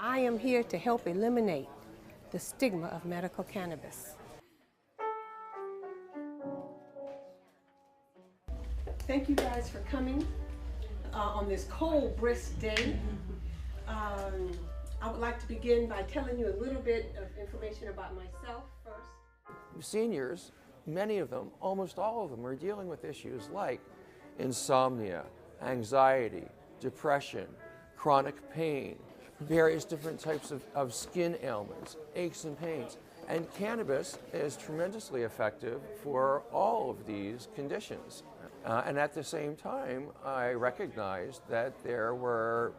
I am here to help eliminate the stigma of medical cannabis. Thank you guys for coming on this cold, brisk day. I would like to begin by telling you a little bit of information about myself first. Seniors, many of them, almost all of them, are dealing with issues like insomnia, anxiety, depression, chronic pain, various different types of skin ailments, aches and pains. And cannabis is tremendously effective for all of these conditions. And at the same time, I recognized that there were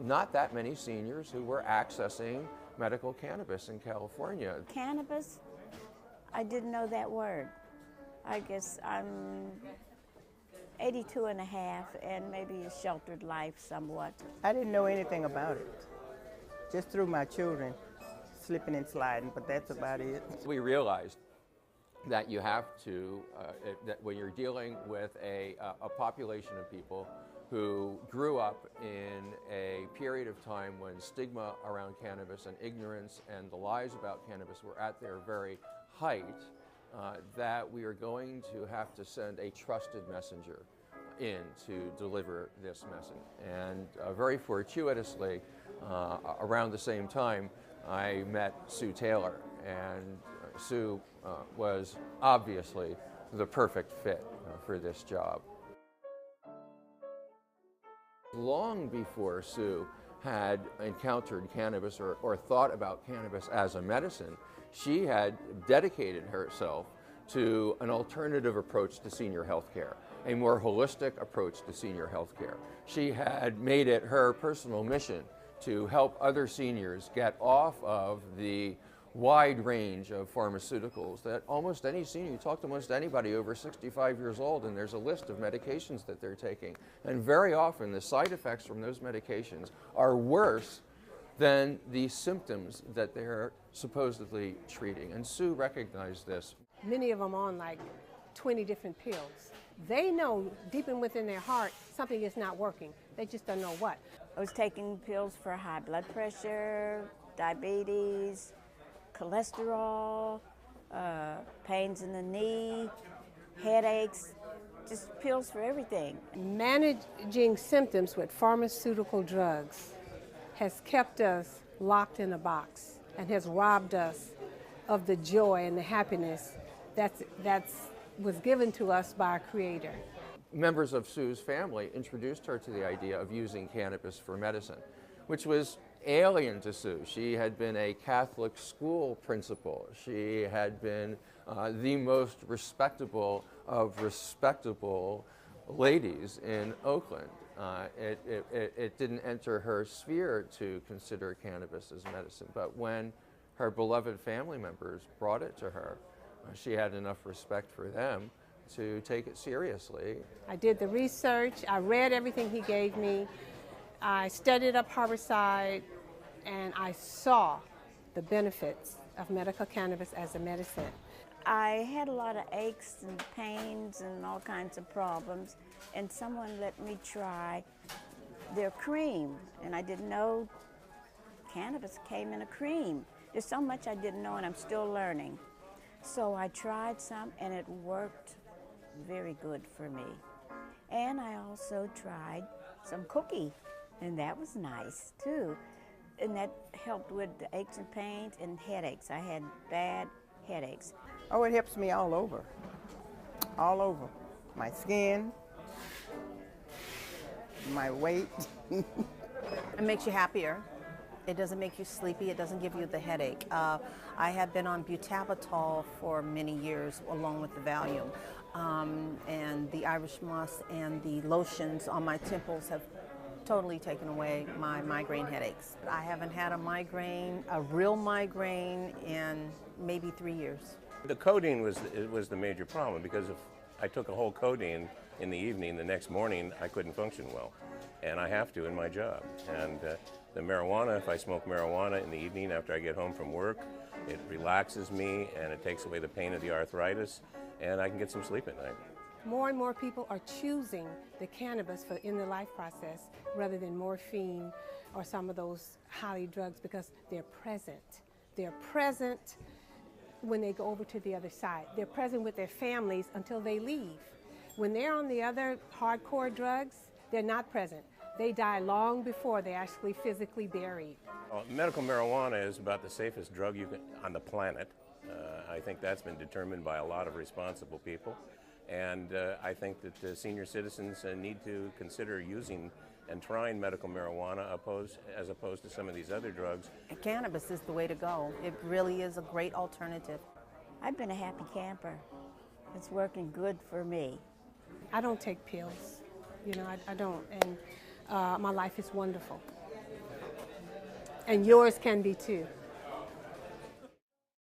not that many seniors who were accessing medical cannabis in California. Cannabis? I didn't know that word. I guess I'm 82 and a half and maybe a sheltered life somewhat. I didn't know anything about it, just through my children slipping and sliding, but that's about it. We realized that you have to, that when you're dealing with a population of people who grew up in a period of time when stigma around cannabis and ignorance and the lies about cannabis were at their very height, that we are going to have to send a trusted messenger in to deliver this message. And very fortuitously, around the same time, I met Sue Taylor, and Sue was obviously the perfect fit for this job. Long before Sue had encountered cannabis or thought about cannabis as a medicine, she had dedicated herself to an alternative approach to senior health care, a more holistic approach to senior health care. She had made it her personal mission to help other seniors get off of the wide range of pharmaceuticals that almost any senior, you talk to almost anybody over 65 years old and there's a list of medications that they're taking. And very often the side effects from those medications are worse than the symptoms that they're supposedly treating. And Sue recognized this. Many of them on like 20 different pills. They know deep in within their heart something is not working. They just don't know what. I was taking pills for high blood pressure, diabetes, cholesterol, pains in the knee, headaches, just pills for everything. Managing symptoms with pharmaceutical drugs has kept us locked in a box and has robbed us of the joy and the happiness that was given to us by our Creator. Members of Sue's family introduced her to the idea of using cannabis for medicine, which was alien to Sue. She had been a Catholic school principal. She had been the most respectable of respectable ladies in Oakland. It didn't enter her sphere to consider cannabis as medicine, but when her beloved family members brought it to her, she had enough respect for them to take it seriously. I did the research, I read everything he gave me, I studied up Harborside, and I saw the benefits of medical cannabis as a medicine. I had a lot of aches and pains and all kinds of problems, and someone let me try their cream, and I didn't know cannabis came in a cream. There's so much I didn't know, and I'm still learning. So I tried some, and it worked very good for me. And I also tried some cookie, and that was nice too. And that helped with the aches and pains and headaches. I had bad headaches. Oh, it helps me all over. All over. My skin, my weight. It makes you happier. It doesn't make you sleepy. It doesn't give you the headache. I have been on butabitol for many years along with the Valium. And the Irish moss and the lotions on my temples have totally taken away my migraine headaches. I haven't had a migraine, a real migraine, in maybe 3 years. The codeine was the major problem, because if I took a whole codeine in the evening, the next morning I couldn't function well. And I have to in my job. And the marijuana, if I smoke marijuana in the evening after I get home from work, it relaxes me and it takes away the pain of the arthritis, and I can get some sleep at night. More and more people are choosing the cannabis for in the life process rather than morphine or some of those highly drugs because they're present. They're present when they go over to the other side. They're present with their families until they leave. When they're on the other hardcore drugs, they're not present. They die long before they're actually physically buried. Well, medical marijuana is about the safest drug on the planet. I think that's been determined by a lot of responsible people. And I think that senior citizens need to consider using and trying medical marijuana as opposed to some of these other drugs. Cannabis is the way to go. It really is a great alternative. I've been a happy camper. It's working good for me. I don't take pills, you know, I don't, and my life is wonderful. And yours can be too.